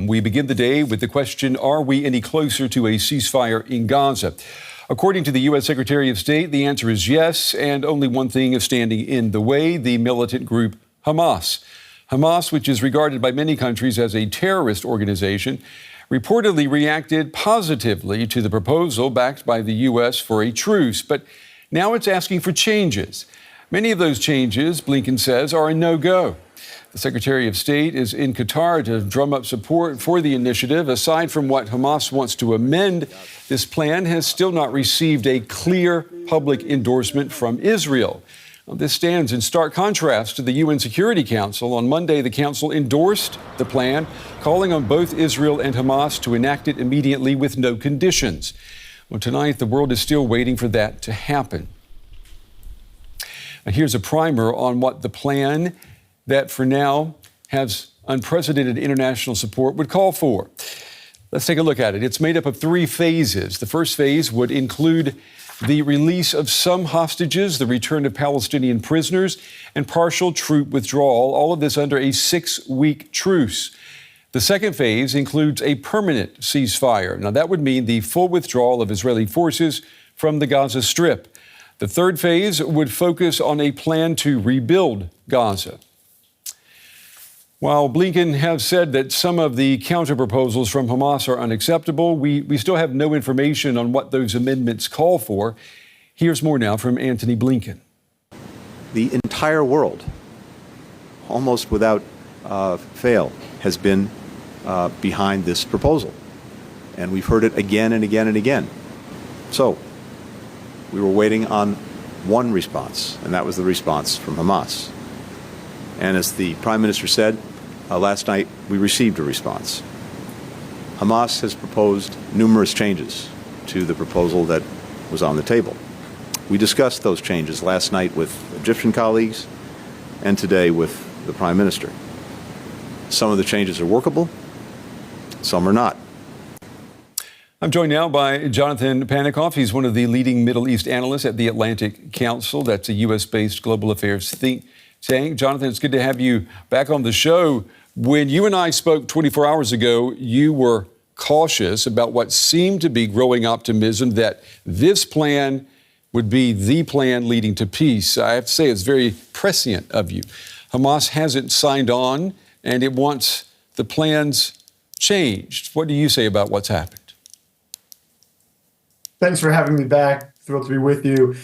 welcome. We begin the day with the question, are we any closer to a ceasefire in Gaza? According to the U.S. Secretary of State, the answer is yes, and only one thing is standing in the way, the militant group Hamas. Hamas, which is regarded by many countries as a terrorist organization, reportedly reacted positively to the proposal backed by the U.S. for a truce, but now it's asking for changes. Many of those changes, Blinken says, are a no-go. The Secretary of State is in Qatar to drum up support for the initiative. Aside from what Hamas wants to amend, this plan has still not received a clear public endorsement from Israel. Well, this stands in stark contrast to the UN Security Council. On Monday, the Council endorsed the plan, calling on both Israel and Hamas to enact it immediately with no conditions. Well, tonight, the world is still waiting for that to happen. Now, here's a primer on what the plan that for now has unprecedented international support would call for. Let's take a look at it. It's made up of 3 phases. The first phase would include the release of some hostages, the return of Palestinian prisoners, and partial troop withdrawal, all of this under a 6-week truce. The second phase includes a permanent ceasefire. Now, that would mean the full withdrawal of Israeli forces from the Gaza Strip. The third phase would focus on a plan to rebuild Gaza. While Blinken has said that some of the counterproposals from Hamas are unacceptable, we still have no information on what those amendments call for. Here's more now from Antony Blinken. The entire world, almost without fail, has been behind this proposal. And we've heard it again and again and again. So we were waiting on one response, and that was the response from Hamas. And as the Prime Minister said, last night we received a response. Hamas has proposed numerous changes to the proposal that was on the table. We discussed those changes last night with Egyptian colleagues and today with the Prime Minister. Some of the changes are workable, some are not. I'm joined now by Jonathan Panikoff. He's one of the leading Middle East analysts at the Atlantic Council. That's a U.S.-based global affairs think tank. Jonathan, it's good to have you back on the show. When you and I spoke 24 hours ago, you were cautious about what seemed to be growing optimism that this plan would be the plan leading to peace. I have to say it's very prescient of you. Hamas hasn't signed on, and it wants the plans changed. What do you say about what's happened? Thanks for having me back. Thrilled to be with you.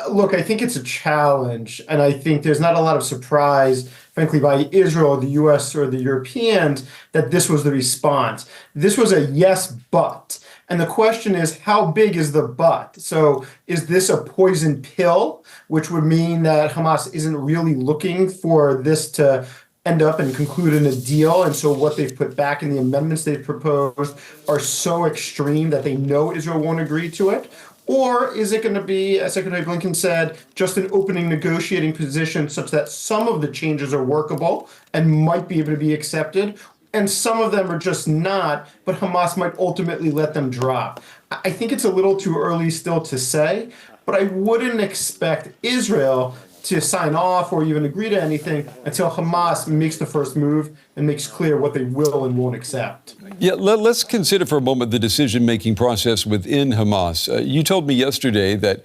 Look, I think it's a challenge, and I think there's not a lot of surprise, frankly, by Israel, the U.S., or the Europeans, that this was the response. This was a yes, but. And the question is, how big is the but? So is this a poison pill, which would mean that Hamas isn't really looking for this to end up and conclude in a deal, and so what they've put back in the amendments they've proposed are so extreme that they know Israel won't agree to it? Or is it going to be, as Secretary Blinken said, just an opening negotiating position such that some of the changes are workable and might be able to be accepted, and some of them are just not, but Hamas might ultimately let them drop? I think it's a little too early still to say, but I wouldn't expect Israel to sign off or even agree to anything until Hamas makes the first move and makes clear what they will and won't accept. Yeah, let's consider for a moment the decision-making process within Hamas. You told me yesterday that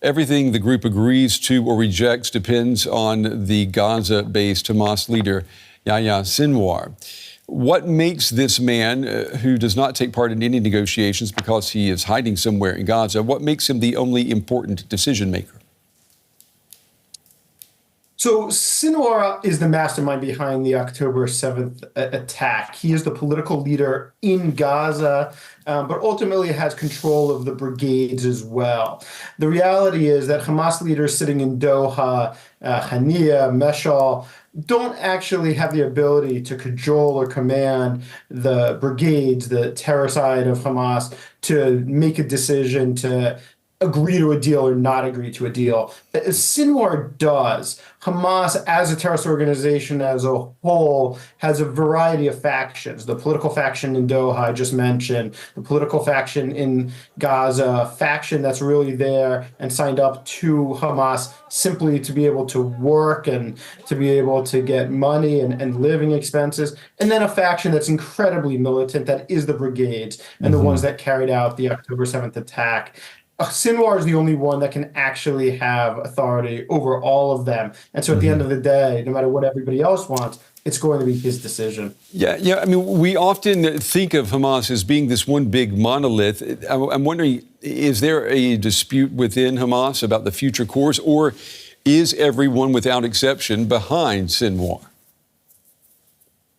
everything the group agrees to or rejects depends on the Gaza-based Hamas leader, Yahya Sinwar. What makes this man, who does not take part in any negotiations because he is hiding somewhere in Gaza, what makes him the only important decision-maker? So Sinwar is the mastermind behind the October 7th attack. He is the political leader in Gaza, but ultimately has control of the brigades as well. The reality is that Hamas leaders sitting in Doha, Hania, Meshal, don't actually have the ability to cajole or command the brigades, the terror side of Hamas, to make a decision to agree to a deal or not agree to a deal. Sinwar does. Hamas, as a terrorist organization as a whole, has a variety of factions. The political faction in Doha, I just mentioned, the political faction in Gaza, faction that's really there and signed up to Hamas simply to be able to work and to be able to get money and living expenses. And then a faction that's incredibly militant, that is the brigades and the ones that carried out the October 7th attack. Sinwar is the only one that can actually have authority over all of them. And so at the end of the day, no matter what everybody else wants, it's going to be his decision. Yeah. I mean, we often think of Hamas as being this one big monolith. I'm wondering, is there a dispute within Hamas about the future course, or is everyone without exception behind Sinwar?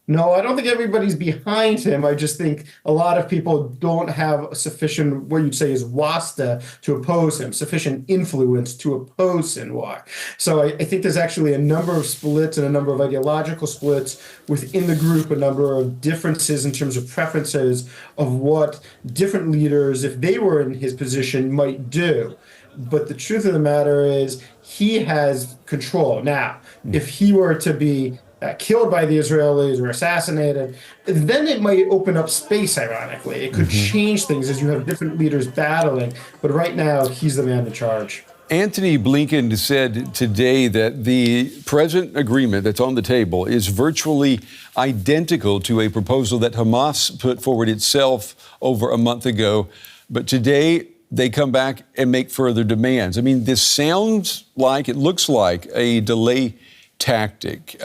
No, I don't think everybody's behind him. I just think a lot of people don't have sufficient, what you'd say is wasta, to oppose him, sufficient influence to oppose Sinwar. So I think there's actually a number of splits and a number of ideological splits within the group, a number of differences in terms of preferences of what different leaders, if they were in his position, might do. But the truth of the matter is he has control. Now, if he were to be killed by the Israelis or assassinated, then it might open up space, ironically. It could change things as you have different leaders battling. But right now, he's the man in charge. Anthony Blinken said today that the present agreement that's on the table is virtually identical to a proposal that Hamas put forward itself over a month ago. But today, they come back and make further demands. I mean, this sounds like, it looks like a delay tactic.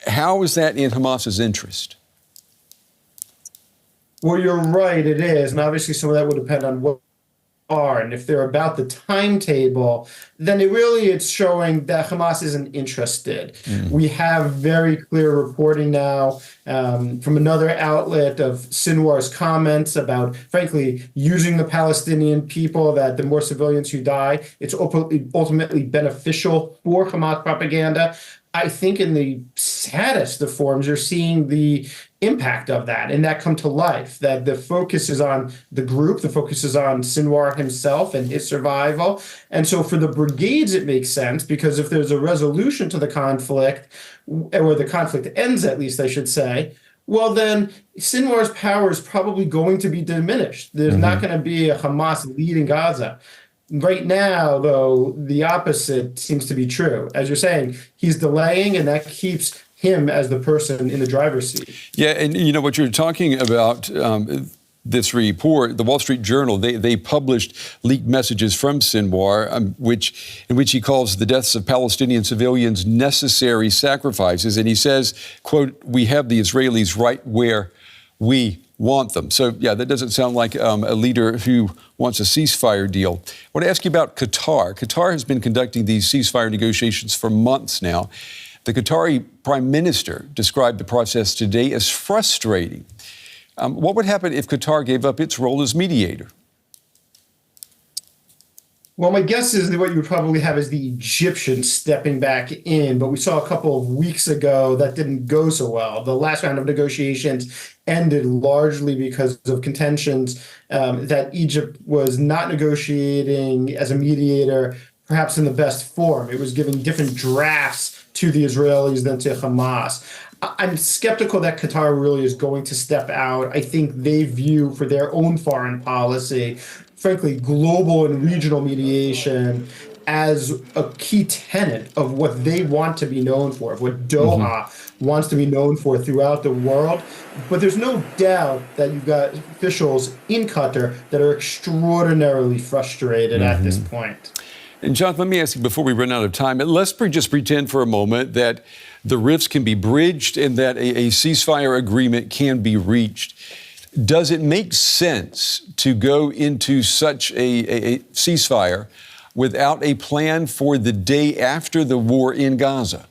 How is that in Hamas's interest? Well, you're right, it is. And obviously some of that would depend on what are. And if they're about the timetable, then it's showing that Hamas isn't interested. We have very clear reporting now from another outlet of Sinwar's comments about, frankly, using the Palestinian people, that the more civilians who die, it's ultimately beneficial for Hamas propaganda. I think in the saddest of forms, you're seeing the impact of that and that come to life, that the focus is on the group, the focus is on Sinwar himself and his survival. And so for the brigades, it makes sense, because if there's a resolution to the conflict, or the conflict ends, at least I should say, well, then Sinwar's power is probably going to be diminished. There's not going to be a Hamas leading Gaza. Right now, though, the opposite seems to be true. As you're saying, he's delaying, and that keeps him as the person in the driver's seat. Yeah, and you know what you're talking about, this report, the Wall Street Journal, they published leaked messages from Sinwar, in which he calls the deaths of Palestinian civilians necessary sacrifices. And he says, quote, "We have the Israelis right where we want them." So, yeah, that doesn't sound like a leader who wants a ceasefire deal. I want to ask you about Qatar. Qatar has been conducting these ceasefire negotiations for months now. The Qatari prime minister described the process today as frustrating. What would happen if Qatar gave up its role as mediator? Well, my guess is that what you would probably have is the Egyptians stepping back in, but we saw a couple of weeks ago that didn't go so well. The last round of negotiations ended largely because of contentions that Egypt was not negotiating as a mediator, perhaps in the best form. It was giving different drafts to the Israelis than to Hamas. I'm skeptical that Qatar really is going to step out. I think they view, for their own foreign policy, frankly, global and regional mediation as a key tenet of what they want to be known for, of what Doha wants to be known for throughout the world. But there's no doubt that you've got officials in Qatar that are extraordinarily frustrated at this point. And John, let me ask you before we run out of time, let's just pretend for a moment that the rifts can be bridged and that a ceasefire agreement can be reached. Does it make sense to go into such a ceasefire without a plan for the day after the war in Gaza?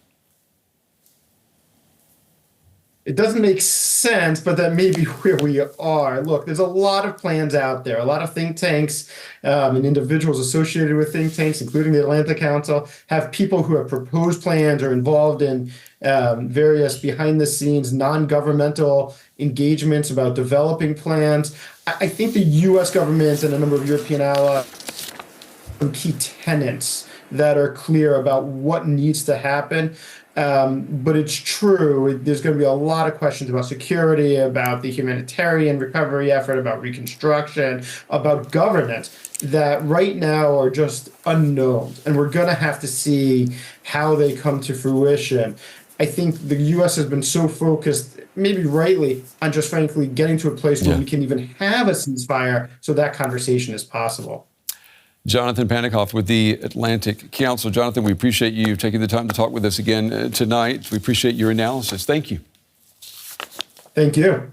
It doesn't make sense, but that may be where we are. Look, there's a lot of plans out there, a lot of think tanks and individuals associated with think tanks, including the Atlantic Council, have people who have proposed plans or involved in various behind-the-scenes non-governmental engagements about developing plans. I think the U.S. government and a number of European allies some key tenets that are clear about what needs to happen. But it's true, there's going to be a lot of questions about security, about the humanitarian recovery effort, about reconstruction, about governance that right now are just unknown. And we're going to have to see how they come to fruition. I think the U.S. has been so focused, maybe rightly, on just frankly getting to a place where we can even have a ceasefire so that conversation is possible. Jonathan Panikoff with the Atlantic Council. Jonathan, we appreciate you taking the time to talk with us again tonight. We appreciate your analysis. Thank you. Thank you.